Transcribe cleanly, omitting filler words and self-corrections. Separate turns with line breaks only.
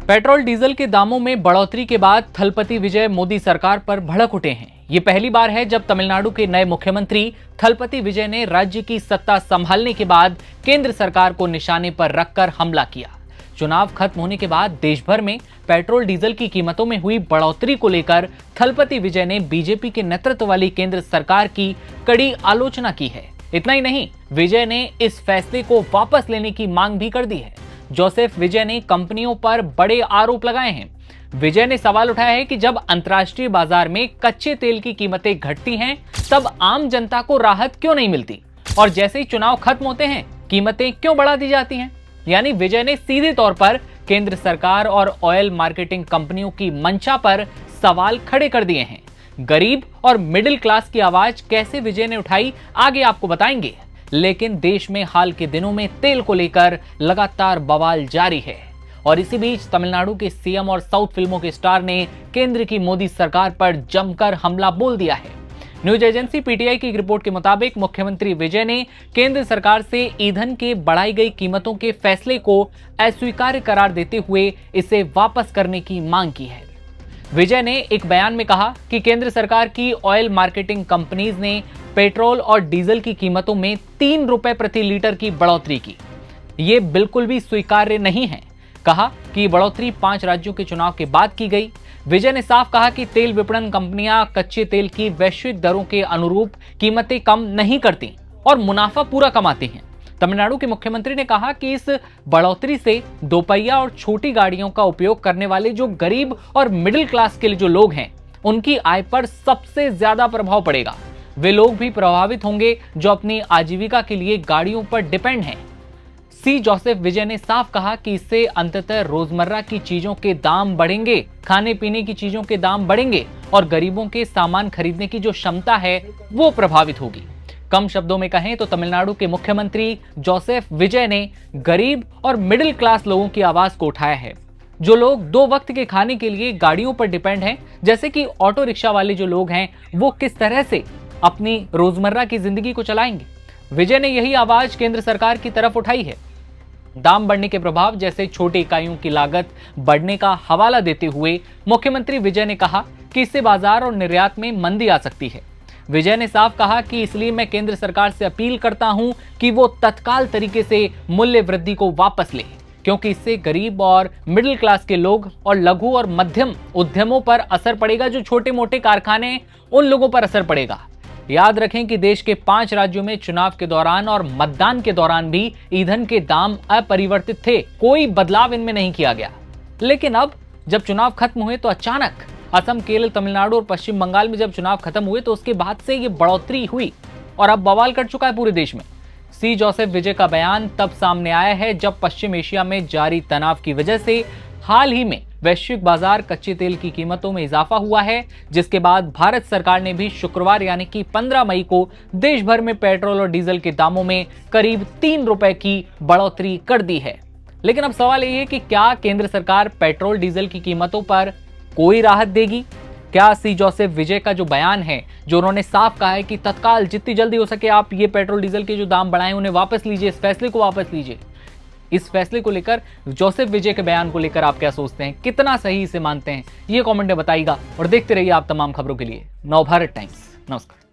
Petrol diesel के दामों में बढ़ोतरी के बाद थलपति विजय मोदी सरकार पर भड़क उठे हैं। ये पहली बार है जब तमिलनाडु के नए मुख्यमंत्री थलपति विजय ने राज्य की सत्ता संभालने के बाद केंद्र सरकार को निशाने पर रखकर हमला किया। चुनाव खत्म होने के बाद देश भर में पेट्रोल डीजल की कीमतों में हुई बढ़ोतरी को लेकर थलपति विजय ने बीजेपी के नेतृत्व वाली केंद्र सरकार की कड़ी आलोचना की है। इतना ही नहीं, विजय ने इस फैसले को वापस लेने की मांग भी कर दी है। जोसेफ विजय ने कंपनियों पर बड़े आरोप लगाए हैं। विजय ने सवाल उठाया है कि जब अंतर्राष्ट्रीय बाजार में कच्चे तेल की कीमतें घटती हैं, तब आम जनता को राहत क्यों नहीं मिलती, और जैसे ही चुनाव खत्म होते हैं कीमतें क्यों बढ़ा दी जाती हैं। यानी विजय ने सीधे तौर पर केंद्र सरकार और ऑयल मार्केटिंग कंपनियों की मंशा पर सवाल खड़े कर दिए हैं। गरीब और मिडिल क्लास की आवाज कैसे विजय ने उठाई, आगे आपको बताएंगे। लेकिन देश में हाल के दिनों में तेल को लेकर लगातार बवाल जारी है, और इसी बीच तमिलनाडु के सीएम और साउथ फिल्मों के स्टार ने केंद्र की मोदी सरकार पर जमकर हमला बोल दिया है। न्यूज एजेंसी पीटीआई की एक रिपोर्ट के मुताबिक मुख्यमंत्री विजय ने केंद्र सरकार से ईंधन के बढ़ाई गई कीमतों के फैसले को अस्वीकार्य करार देते हुए इसे वापस करने की मांग की है। विजय ने एक बयान में कहा कि केंद्र सरकार की ऑयल मार्केटिंग कंपनीज ने पेट्रोल और डीजल की कीमतों में 3 रुपए प्रति लीटर की बढ़ोतरी की। ये बिल्कुल भी स्वीकार्य नहीं है। कहा कि बढ़ोतरी 5 राज्यों के चुनाव के बाद की गई। विजय ने साफ कहा कि तेल विपणन कंपनियां कच्चे तेल की वैश्विक दरों के अनुरूप कीमतें कम नहीं करती और मुनाफा पूरा कमाती हैं। तमिलनाडु के मुख्यमंत्री ने कहा कि इस बढ़ोतरी से दोपहिया और छोटी गाड़ियों का उपयोग करने वाले जो गरीब और मिडिल क्लास के जो लोग हैं, उनकी आय पर सबसे ज्यादा प्रभाव पड़ेगा। वे लोग भी प्रभावित होंगे जो अपनी आजीविका के लिए गाड़ियों पर डिपेंड हैं। सी जोसेफ विजय ने साफ कहा कि इससे अंततः रोजमर्रा की चीजों के दाम बढ़ेंगे, खाने पीने की चीजों के दाम बढ़ेंगे और गरीबों के सामान खरीदने की जो क्षमता है वो प्रभावित होगी। कम शब्दों में कहें तो तमिलनाडु के मुख्यमंत्री जोसेफ विजय ने गरीब और मिडिल क्लास लोगों की आवाज को उठाया है, जो लोग 2 वक्त के खाने के लिए गाड़ियों पर डिपेंड हैं, जैसे कि ऑटो रिक्शा वाले जो लोग हैं, वो किस तरह से अपनी रोजमर्रा की जिंदगी को चलाएंगे। विजय ने यही आवाज केंद्र सरकार की तरफ उठाई है। दाम बढ़ने के प्रभाव जैसे छोटी इकाइयों की लागत बढ़ने का हवाला देते हुए मुख्यमंत्री विजय ने कहा कि इससे बाजार और निर्यात में मंदी आ सकती है। विजय ने साफ कहा कि इसलिए मैं केंद्र सरकार से अपील करता हूं कि वो तत्काल तरीके से मूल्य वृद्धि को वापस ले, क्योंकि इससे गरीब और मिडिल क्लास के लोग और लघु और मध्यम उद्यमों पर असर पड़ेगा। जो छोटे मोटे कारखाने, उन लोगों पर असर पड़ेगा। याद रखें कि देश के 5 राज्यों में चुनाव के दौरान और मतदान के दौरान भी ईंधन के दाम अपरिवर्तित थे, कोई बदलाव इनमें नहीं किया गया। लेकिन अब जब चुनाव खत्म हुए तो अचानक असम, केरल, तमिलनाडु और पश्चिम बंगाल में जब चुनाव खत्म हुए तो उसके बाद से ये बढ़ोतरी हुई और अब बवाल कर चुका है पूरे देश में। सी जोसेफ विजय का बयान तब सामने आया है जब पश्चिम एशिया में जारी तनाव की वजह से हाल ही में वैश्विक बाजार कच्चे तेल की कीमतों में इजाफा हुआ है, जिसके बाद भारत सरकार ने भी शुक्रवार यानी कि 15 मई को देश भर में पेट्रोल और डीजल के दामों में करीब 3 रुपए की बढ़ोतरी कर दी है। लेकिन अब सवाल यह है कि क्या केंद्र सरकार पेट्रोल डीजल की कीमतों पर कोई राहत देगी? क्या सी जोसेफ विजय का जो बयान है, जो उन्होंने साफ कहा है कि तत्काल जितनी जल्दी हो सके आप ये पेट्रोल डीजल के जो दाम बढ़ाएं उन्हें वापस लीजिए, इस फैसले को वापस लीजिए, इस फैसले को लेकर, जोसेफ विजय के बयान को लेकर आप क्या सोचते हैं, कितना सही इसे मानते हैं, ये कमेंट में बताइएगा। और देखते रहिए आप तमाम खबरों के लिए नवभारत टाइम्स। नमस्कार।